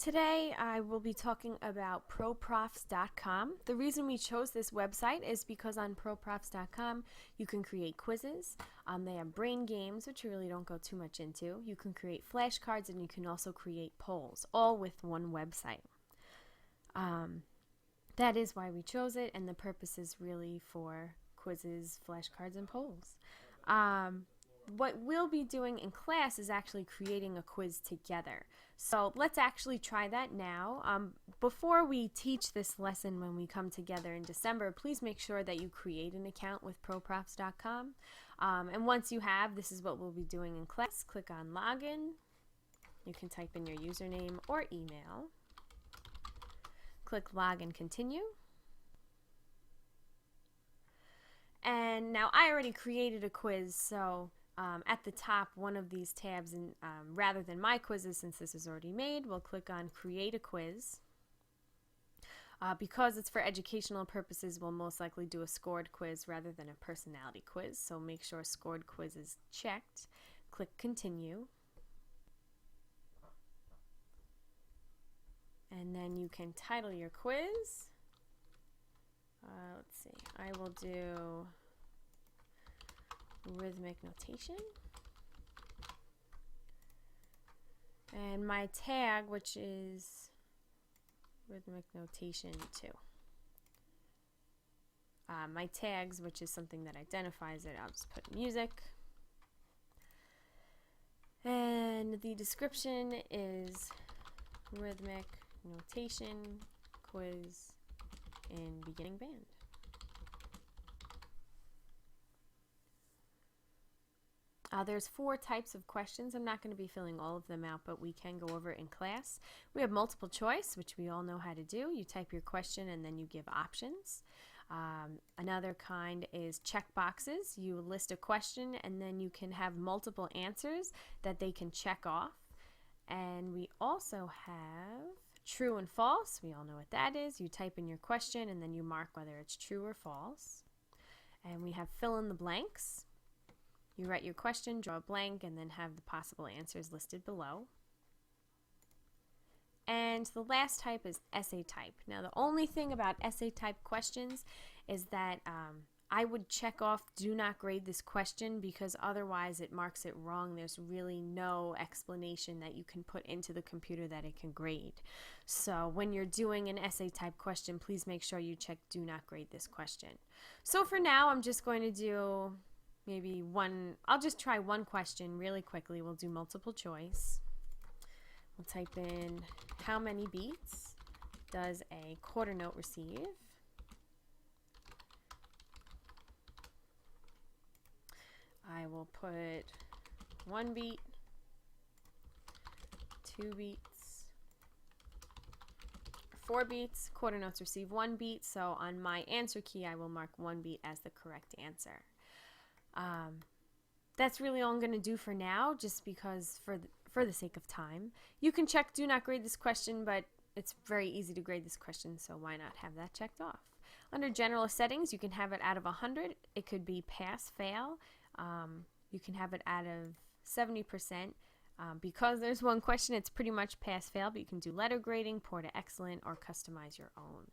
Today I will be talking about ProProfs.com. The reason we chose this website is because on ProProfs.com you can create quizzes. They have brain games, which you really don't go too much into. You can create flashcards, and you can also create polls, all with one website. That is why we chose it, and the purpose is really for quizzes, flashcards, and polls. What we'll be doing in class is actually creating a quiz together. So let's actually try that now. Before we teach this lesson when we come together in December, please make sure that you create an account with ProProfs.com. And once you have, this is what we'll be doing in class. Click on Login. You can type in your username or email. Click Log and Continue. And now I already created a quiz, so at the top, one of these tabs, and rather than My Quizzes, since this is already made, we'll click on Create a Quiz. Because it's for educational purposes, we'll most likely do a scored quiz rather than a personality quiz, so make sure scored quiz is checked. Click Continue. And then you can title your quiz. Let's see, I will do rhythmic notation. And my tag, which is rhythmic notation 2. My tags, which is something that identifies it, I'll just put music. And the description is rhythmic notation quiz in beginning band. There's 4 types of questions. I'm not going to be filling all of them out, but we can go over it in class. We have multiple choice, which we all know how to do. You type your question and then you give options. Another kind is check boxes. You list a question and then you can have multiple answers that they can check off. And we also have true and false. We all know what that is. You type in your question and then you mark whether it's true or false. And we have fill in the blanks. You write your question, draw a blank, and then have the possible answers listed below. And the last type is essay type. Now, the only thing about essay type questions is that I would check off do not grade this question, because otherwise it marks it wrong. There's really no explanation that you can put into the computer that it can grade. So when you're doing an essay type question, please make sure you check do not grade this question. So for now, I'm just going to do maybe I'll just try one question really quickly. We'll do multiple choice. We'll type in how many beats does a quarter note receive? I will put 1 beat, 2 beats, 4 beats. Quarter notes receive 1 beat, so on my answer key I will mark 1 beat as the correct answer. That's really all I'm going to do for now, just because for the sake of time. You can check do not grade this question, but it's very easy to grade this question, so why not have that checked off? Under general settings, you can have it out of 100. It could be pass, fail. You can have it out of 70%. Because there's one question, it's pretty much pass, fail, but you can do letter grading, poor to excellent, or customize your own.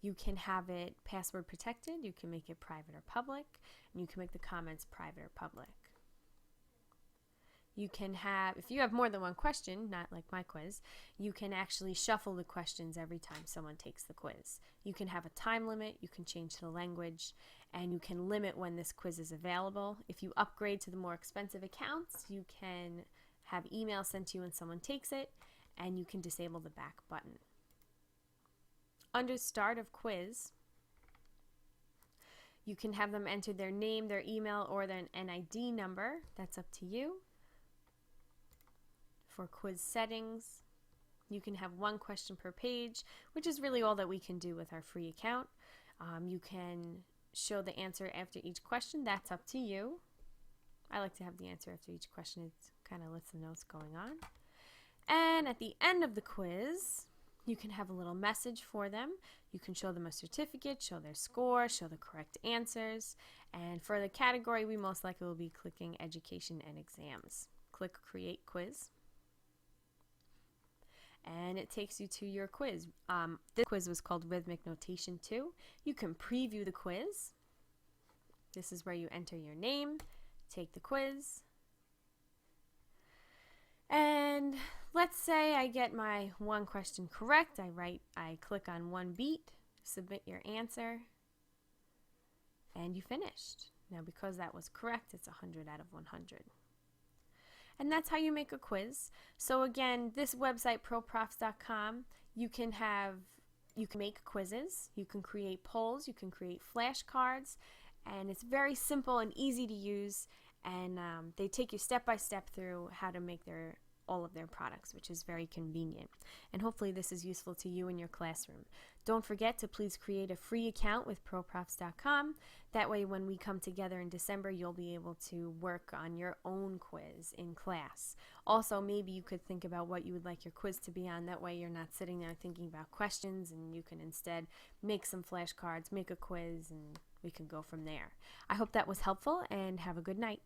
You can have it password protected. You can make it private or public, and you can make the comments private or public. You can have, if you have more than one question, not like my quiz, you can actually shuffle the questions every time someone takes the quiz. You can have a time limit, you can change the language, and you can limit when this quiz is available. If you upgrade to the more expensive accounts, you can have email sent to you when someone takes it, and you can disable the back button. Under Start of Quiz, you can have them enter their name, their email, or their NID number. That's up to you. For quiz settings, you can have 1 question per page, which is really all that we can do with our free account. You can show the answer after each question. That's up to you. I like to have the answer after each question. It kind of lets them know what's going on. And at the end of the quiz, you can have a little message for them. You can show them a certificate, show their score, show the correct answers. And for the category, we most likely will be clicking Education and Exams. Click Create Quiz. and it takes you to your quiz. This quiz was called Rhythmic Notation 2. You can preview the quiz. This is where you enter your name, take the quiz, and let's say I get my one question correct. I click on one beat, submit your answer, and you finished. Now because that was correct, it's 100 out of 100. And that's how you make a quiz. So again, this website, ProProfs.com, you can make quizzes, you can create polls, you can create flashcards, and it's very simple and easy to use, and they take you step by step through how to make all of their products, which is very convenient. And hopefully this is useful to you in your classroom. Don't forget to please create a free account with ProProfs.com. That way when we come together in December, you'll be able to work on your own quiz in class. Also, maybe you could think about what you would like your quiz to be on. That way you're not sitting there thinking about questions, and you can instead make some flashcards, make a quiz, and we can go from there. I hope that was helpful, and have a good night.